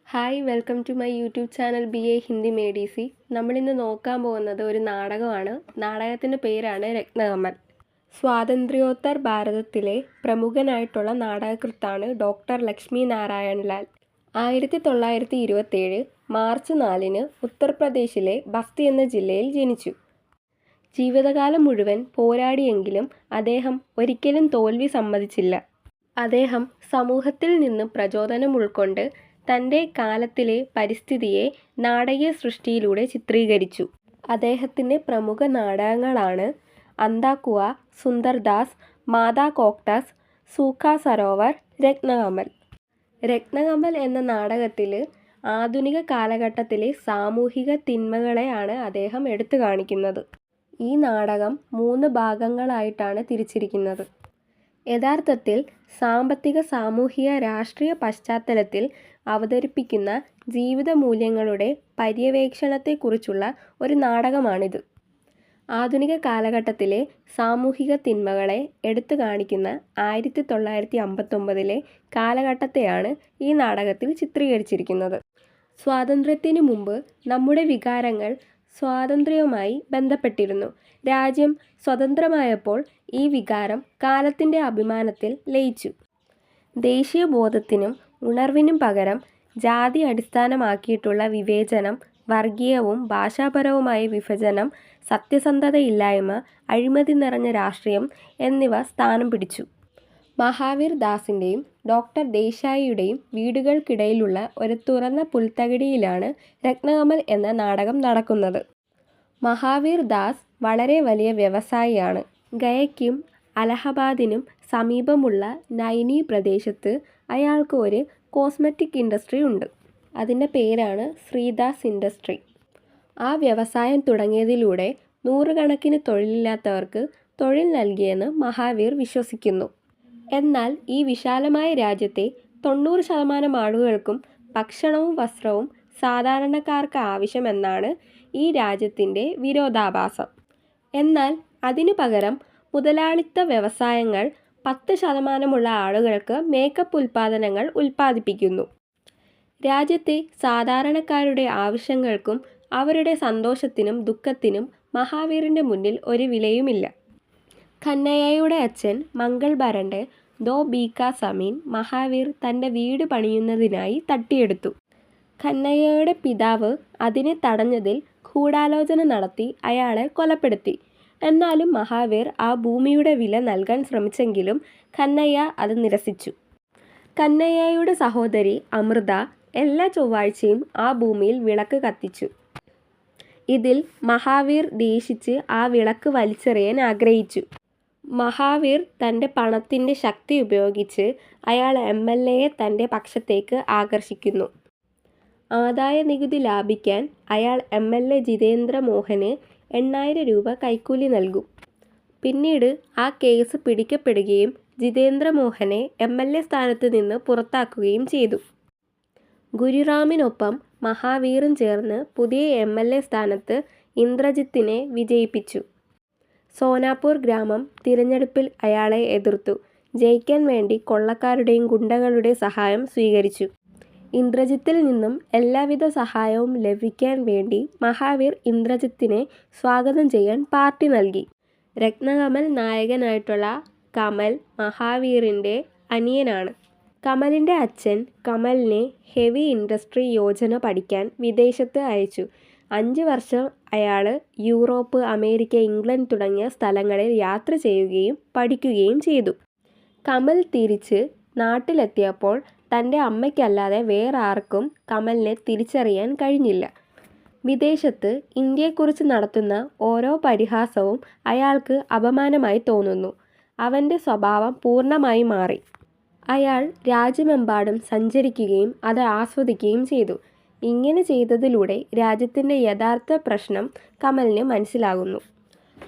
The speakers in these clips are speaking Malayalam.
Hi welcome to my YouTube channel BA Hindi made easy. നമ്മളിന്ന് നോക്കാൻ പോകുന്നത് ഒരു നാടകമാണ്. നാടകത്തിൻ്റെ പേരാണ് രത്നകമൽ. സ്വാതന്ത്ര്യോത്തർ ഭാരതത്തിലെ പ്രമുഖനായിട്ടുള്ള നാടകകൃത്താണ് ഡോക്ടർ ലക്ഷ്മി നാരായൺ ലാൽ. 1927 മാർച്ച് 4 ഉത്തർപ്രദേശിലെ ബസ്തി എന്ന ജില്ലയിൽ ജനിച്ചു. ജീവിതകാലം മുഴുവൻ പോരാടിയെങ്കിലും അദ്ദേഹം ഒരിക്കലും തോൽവി സമ്മതിച്ചില്ല. അദ്ദേഹം സമൂഹത്തിൽ നിന്ന് പ്രചോദനം ഉൾക്കൊണ്ട് തൻ്റെ കാലത്തിലെ പരിസ്ഥിതിയെ നാടകീയ സൃഷ്ടിയിലൂടെ ചിത്രീകരിച്ചു. അദ്ദേഹത്തിൻ്റെ പ്രമുഖ നാടകങ്ങളാണ് അന്താക്കുവ, സുന്ദർദാസ്, മാതാ കോക്ടസ്, സൂഖ സരോവർ, രത്നകമൽ. രത്നകമൽ എന്ന നാടകത്തിൽ ആധുനിക കാലഘട്ടത്തിലെ സാമൂഹിക തിന്മകളെയാണ് അദ്ദേഹം എടുത്തു കാണിക്കുന്നത്. ഈ നാടകം 3 ഭാഗങ്ങളായിട്ടാണ് തിരിച്ചിരിക്കുന്നത്. യഥാർത്ഥത്തിൽ സാമ്പത്തിക, സാമൂഹിക, രാഷ്ട്രീയ പശ്ചാത്തലത്തിൽ അവതരിപ്പിക്കുന്ന ജീവിത മൂല്യങ്ങളുടെ പര്യവേക്ഷണത്തെക്കുറിച്ചുള്ള ഒരു നാടകമാണിത്. ആധുനിക കാലഘട്ടത്തിലെ സാമൂഹിക തിന്മകളെ എടുത്തു കാണിക്കുന്ന 1959 കാലഘട്ടത്തെയാണ് ഈ നാടകത്തിൽ ചിത്രീകരിച്ചിരിക്കുന്നത്. സ്വാതന്ത്ര്യത്തിനു മുമ്പ് നമ്മുടെ വികാരങ്ങൾ സ്വാതന്ത്ര്യവുമായി ബന്ധപ്പെട്ടിരുന്നു. രാജ്യം സ്വതന്ത്രമായപ്പോൾ ഈ വികാരം കാലത്തിൻ്റെ അഭിമാനത്തിൽ ലയിച്ചു. ദേശീയബോധത്തിനും ഉണർവിനും പകരം ജാതി അടിസ്ഥാനമാക്കിയിട്ടുള്ള വിവേചനം, വർഗീയവും ഭാഷാപരവുമായ വിഭജനം, സത്യസന്ധതയില്ലായ്മ, അഴിമതി നിറഞ്ഞ രാഷ്ട്രീയം എന്നിവ സ്ഥാനം പിടിച്ചു. മഹാവീർ ദാസിൻ്റെയും ഡോക്ടർ ദേശായിയുടെയും വീടുകൾക്കിടയിലുള്ള ഒരു തുറന്ന പുൽത്തകിടിയിലാണ് രത്നകമൽ എന്ന നാടകം നടക്കുന്നത്. മഹാവീർ ദാസ് വളരെ വലിയ വ്യവസായിയാണ്. ഗയയ്ക്കും അലഹബാദിനും സമീപമുള്ള നൈനി പ്രദേശത്ത് അയാൾക്ക് ഒരു കോസ്മെറ്റിക് ഇൻഡസ്ട്രി ഉണ്ട്. അതിൻ്റെ പേരാണ് ശ്രീദാസ് ഇൻഡസ്ട്രി. ആ വ്യവസായം തുടങ്ങിയതിലൂടെ നൂറുകണക്കിന് തൊഴിലില്ലാത്തവർക്ക് തൊഴിൽ നൽകിയെന്ന് മഹാവീർ വിശ്വസിക്കുന്നു. എന്നാൽ ഈ വിശാലമായ രാജ്യത്തെ 90% ആളുകൾക്കും ഭക്ഷണവും വസ്ത്രവും സാധാരണക്കാർക്ക് ആവശ്യമെന്നാണ് ഈ രാജ്യത്തിൻ്റെ വിരോധാഭാസം. എന്നാൽ അതിനു പകരം മുതലാളിത്ത വ്യവസായങ്ങൾ 10% ആളുകൾക്ക് മേക്കപ്പ് ഉൽപ്പാദനങ്ങൾ ഉൽപ്പാദിപ്പിക്കുന്നു. രാജ്യത്തെ സാധാരണക്കാരുടെ ആവശ്യങ്ങൾക്കും അവരുടെ സന്തോഷത്തിനും ദുഃഖത്തിനും മഹാവീറിൻ്റെ മുന്നിൽ ഒരു വിലയുമില്ല. കന്നയ്യയുടെ അച്ഛൻ മംഗൾ ഭരണ്ട് ദോ ബീക്കാ സമീൻ മഹാവീർ തൻ്റെ വീട് പണിയുന്നതിനായി തട്ടിയെടുത്തു. കന്നയ്യയുടെ പിതാവ് അതിനെ തടഞ്ഞതിൽ ഗൂഢാലോചന നടത്തി അയാളെ കൊലപ്പെടുത്തി. എന്നാലും മഹാവീർ ആ ഭൂമിയുടെ വില നൽകാൻ ശ്രമിച്ചെങ്കിലും കന്നയ്യ അത് നിരസിച്ചു. കന്നയ്യയുടെ സഹോദരി അമൃത എല്ലാ ചൊവ്വാഴ്ചയും ആ ഭൂമിയിൽ വിളക്ക് കത്തിച്ചു. ഇതിൽ മഹാവീർ ദേഷിച്ച് ആ വിളക്ക് വലിച്ചെറിയാൻ ആഗ്രഹിച്ചു. മഹാവീർ തൻ്റെ പണത്തിൻ്റെ ശക്തി ഉപയോഗിച്ച് അയാൾ MLAയെ തൻ്റെ പക്ഷത്തേക്ക് ആകർഷിക്കുന്നു. ആദായ നികുതി ലാഭിക്കാൻ അയാൾ MLA ജിതേന്ദ്ര മോഹന് 8000 രൂപ കൈക്കൂലി നൽകും. പിന്നീട് ആ കേസ് പിടിക്കപ്പെടുകയും ജിതേന്ദ്ര മോഹനെ MLA സ്ഥാനത്ത് നിന്ന് പുറത്താക്കുകയും ചെയ്തു. ഗുരുറാമിനൊപ്പം മഹാവീറും ചേർന്ന് പുതിയ MLA സ്ഥാനത്ത് ഇന്ദ്രജിത്തിനെ വിജയിപ്പിച്ചു. സോനാപൂർ ഗ്രാമം തിരഞ്ഞെടുപ്പിൽ അയാളെ എതിർത്തു. ജയിക്കാൻ വേണ്ടി കൊള്ളക്കാരുടെയും ഗുണ്ടകളുടെയും സഹായം സ്വീകരിച്ചു. ഇന്ദ്രജിത്തിൽ നിന്നും എല്ലാവിധ സഹായവും ലഭിക്കാൻ വേണ്ടി മഹാവീർ ഇന്ദ്രജിത്തിനെ സ്വാഗതം ചെയ്യാൻ പാർട്ടി നൽകി. രത്നകമൽ നായകനായിട്ടുള്ള കമൽ മഹാവീറിൻ്റെ അനിയനാണ്. കമലിൻ്റെ അച്ഛൻ കമലിനെ ഹെവി ഇൻഡസ്ട്രി യോജന പഠിക്കാൻ വിദേശത്ത് അയച്ചു. 5 വർഷം അയാൾ യൂറോപ്പ്, അമേരിക്ക, ഇംഗ്ലണ്ട് തുടങ്ങിയ സ്ഥലങ്ങളിൽ യാത്ര ചെയ്യുകയും പഠിക്കുകയും ചെയ്തു. കമൽ തിരിച്ച് നാട്ടിലെത്തിയപ്പോൾ തൻ്റെ അമ്മയ്ക്കല്ലാതെ വേറെ ആർക്കും കമലിനെ തിരിച്ചറിയാൻ കഴിഞ്ഞില്ല. വിദേശത്ത് ഇന്ത്യയെക്കുറിച്ച് നടത്തുന്ന ഓരോ പരിഹാസവും അയാൾക്ക് അപമാനമായി തോന്നുന്നു. അവൻ്റെ സ്വഭാവം പൂർണ്ണമായി മാറി. അയാൾ രാജ്യമെമ്പാടും സഞ്ചരിക്കുകയും അത് ആസ്വദിക്കുകയും ചെയ്തു. ഇങ്ങനെ ചെയ്തതിലൂടെ രാജ്യത്തിൻ്റെ യഥാർത്ഥ പ്രശ്നം കമലിന് മനസ്സിലാകുന്നു.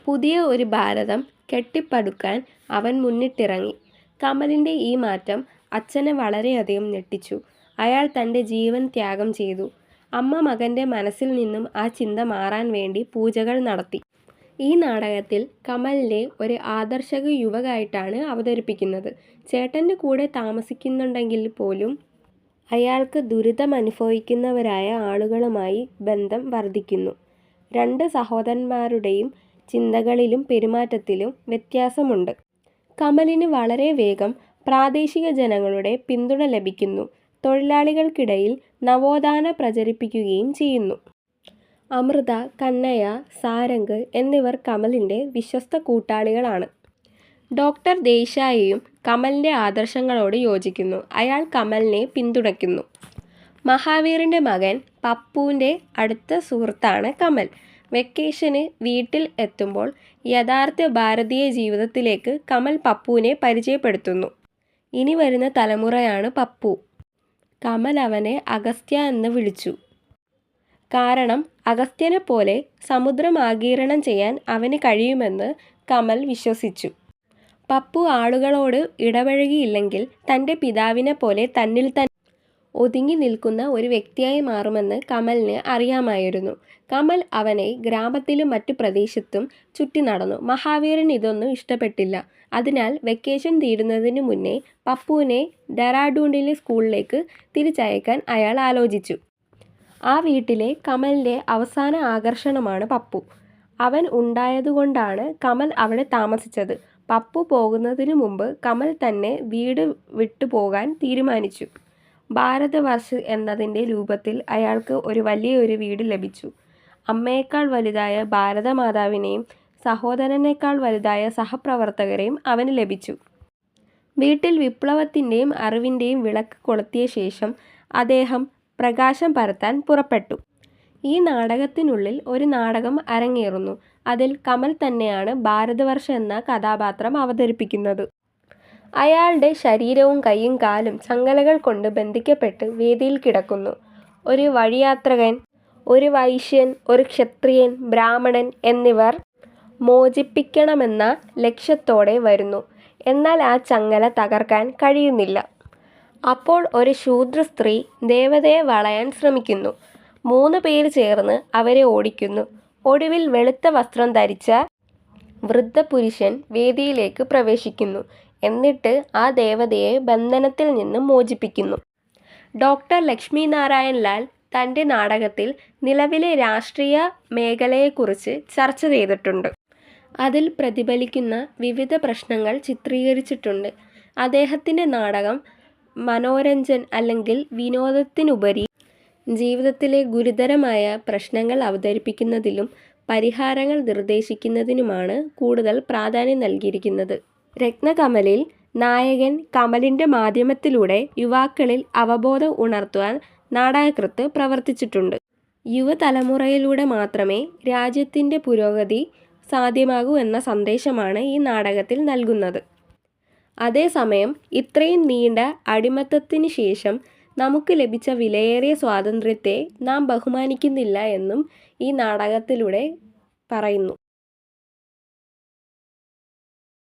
പുതിയ ഒരു ഭാരതം കെട്ടിപ്പടുക്കാൻ അവൻ മുന്നിട്ടിറങ്ങി. കമലിൻ്റെ ഈ മാറ്റം അച്ഛനെ വളരെയധികം ഞെട്ടിച്ചു. അയാൾ തൻ്റെ ജീവൻ ത്യാഗം ചെയ്തു. അമ്മ മകൻ്റെ മനസ്സിൽ നിന്നും ആ ചിന്ത മാറാൻ വേണ്ടി പൂജകൾ നടത്തി. ഈ നാടകത്തിൽ കമലിനെ ഒരു ആദർശക യുവകായിട്ടാണ് അവതരിപ്പിക്കുന്നത്. ചേട്ടൻ്റെ കൂടെ താമസിക്കുന്നുണ്ടെങ്കിൽ പോലും അയാൾക്ക് ദുരിതമനുഭവിക്കുന്നവരായ ആളുകളുമായി ബന്ധം വർദ്ധിക്കുന്നു. രണ്ട് സഹോദരന്മാരുടെയും ചിന്തകളിലും പെരുമാറ്റത്തിലും വ്യത്യാസമുണ്ട്. കമലിന് വളരെ വേഗം പ്രാദേശിക ജനങ്ങളുടെ പിന്തുണ ലഭിക്കുന്നു. തൊഴിലാളികൾക്കിടയിൽ നവോത്ഥാന പ്രചരിപ്പിക്കുകയും ചെയ്യുന്നു. അമൃത, കന്നയ്യ, സാരംഗ് എന്നിവർ കമലിൻ്റെ വിശ്വസ്ത കൂട്ടാളികളാണ്. ഡോക്ടർ ദേശായിയും കമലിൻ്റെ ആദർശങ്ങളോട് യോജിക്കുന്നു. അയാൾ കമലിനെ പിന്തുണയ്ക്കുന്നു. മഹാവീറിൻ്റെ മകൻ പപ്പുവിൻ്റെ അടുത്ത സുഹൃത്താണ് കമൽ. വെക്കേഷന് വീട്ടിൽ എത്തുമ്പോൾ യഥാർത്ഥ ഭാരതീയ ജീവിതത്തിലേക്ക് കമൽ പപ്പുവിനെ പരിചയപ്പെടുത്തുന്നു. ഇനി വരുന്ന തലമുറയാണ് പപ്പു. കമൽ അവനെ അഗസ്ത്യ എന്ന് വിളിച്ചു. കാരണം അഗസ്ത്യനെപ്പോലെ സമുദ്രം ആഗിരണം ചെയ്യാൻ അവന് കഴിയുമെന്ന് കമൽ വിശ്വസിച്ചു. പപ്പു ആളുകളോട് ഇടപഴകിയില്ലെങ്കിൽ തൻ്റെ പിതാവിനെ പോലെ തന്നിൽ തന്നെ ഒതുങ്ങി നിൽക്കുന്ന ഒരു വ്യക്തിയായി മാറുമെന്ന് കമലിന് അറിയാമായിരുന്നു. കമൽ അവനെ ഗ്രാമത്തിലും മറ്റു പ്രദേശത്തും ചുറ്റി നടന്നു. മഹാവീറിന് ഇതൊന്നും ഇഷ്ടപ്പെട്ടില്ല. അതിനാൽ വെക്കേഷൻ തീരുന്നതിന് മുന്നേ പപ്പുവിനെ ഡെറാഡൂണിലെ സ്കൂളിലേക്ക് തിരിച്ചയക്കാൻ അയാൾ ആലോചിച്ചു. ആ വീട്ടിലെ കമലിൻ്റെ അവസാന ആകർഷണമാണ് പപ്പു. അവൻ ഉണ്ടായതുകൊണ്ടാണ് കമൽ അവിടെ താമസിച്ചത്. പപ്പു പോകുന്നതിനു മുമ്പ് കമൽ തന്നെ വീട് വിട്ടുപോകാൻ തീരുമാനിച്ചു. ഭാരതവർഷ് എന്നതിൻ്റെ രൂപത്തിൽ അയാൾക്ക് ഒരു വലിയൊരു വീട് ലഭിച്ചു. അമ്മയേക്കാൾ വലുതായ ഭാരതമാതാവിനെയും സഹോദരനേക്കാൾ വലുതായ സഹപ്രവർത്തകരെയും അവന് ലഭിച്ചു. വീട്ടിൽ വിപ്ലവത്തിൻ്റെയും അറിവിൻ്റെയും വിളക്ക് കൊളുത്തിയ ശേഷം അദ്ദേഹം പ്രകാശം പരത്താൻ പുറപ്പെട്ടു. ഈ നാടകത്തിനുള്ളിൽ ഒരു നാടകം അരങ്ങേറുന്നു. അതിൽ കമൽ തന്നെയാണ് ഭാരതവർഷ് എന്ന കഥാപാത്രം അവതരിപ്പിക്കുന്നത്. അയാളുടെ ശരീരവും കൈയും കാലും ചങ്ങലകൾ കൊണ്ട് ബന്ധിക്കപ്പെട്ട് വേദിയിൽ കിടക്കുന്നു. ഒരു വഴിയാത്രകൻ, ഒരു വൈശ്യൻ, ഒരു ക്ഷത്രിയൻ, ബ്രാഹ്മണൻ എന്നിവർ മോചിപ്പിക്കണമെന്ന ലക്ഷ്യത്തോടെ വരുന്നു. എന്നാൽ ആ ചങ്ങല തകർക്കാൻ കഴിയുന്നില്ല. അപ്പോൾ ഒരു ശൂദ്ര സ്ത്രീ ദേവതയെ വളയാൻ ശ്രമിക്കുന്നു. 3 പേർ ചേർന്ന് അവരെ ഓടിക്കുന്നു. ഒടുവിൽ വെളുത്ത വസ്ത്രം ധരിച്ച വൃദ്ധപുരുഷൻ വേദിയിലേക്ക് പ്രവേശിക്കുന്നു. എന്നിട്ട് ആ ദേവതയെ ബന്ധനത്തിൽ നിന്ന് മോചിപ്പിക്കുന്നു. ഡോക്ടർ ലക്ഷ്മി നാരായൺ ലാൽ തൻ്റെ നാടകത്തിൽ നിലവിലെ രാഷ്ട്രീയ മേഖലയെക്കുറിച്ച് ചർച്ച ചെയ്തിട്ടുണ്ട്. അതിൽ പ്രതിഫലിക്കുന്ന വിവിധ പ്രശ്നങ്ങൾ ചിത്രീകരിച്ചിട്ടുണ്ട്. അദ്ദേഹത്തിൻ്റെ നാടകം മനോരഞ്ജൻ അല്ലെങ്കിൽ വിനോദത്തിനുപരി ജീവിതത്തിലെ ഗുരുതരമായ പ്രശ്നങ്ങൾ അവതരിപ്പിക്കുന്നതിലും പരിഹാരങ്ങൾ നിർദ്ദേശിക്കുന്നതിനുമാണ് കൂടുതൽ പ്രാധാന്യം നൽകിയിരിക്കുന്നത്. രത്നകമലിൽ നായകൻ കമലിൻ്റെ മാധ്യമത്തിലൂടെ യുവാക്കളിൽ അവബോധം ഉണർത്തുവാൻ നാടകകൃത്ത് പ്രവർത്തിച്ചിട്ടുണ്ട്. യുവതലമുറയിലൂടെ മാത്രമേ രാജ്യത്തിൻ്റെ പുരോഗതി സാധ്യമാകൂ എന്ന സന്ദേശമാണ് ഈ നാടകത്തിൽ നൽകുന്നത്. അതേസമയം ഇത്രയും നീണ്ട അടിമത്തത്തിന് ശേഷം നമുക്ക് ലഭിച്ച വിലയേറിയ സ്വാതന്ത്ര്യത്തെ നാം ബഹുമാനിക്കുന്നില്ല എന്നും ഈ നാടകത്തിലൂടെ പറയുന്നു.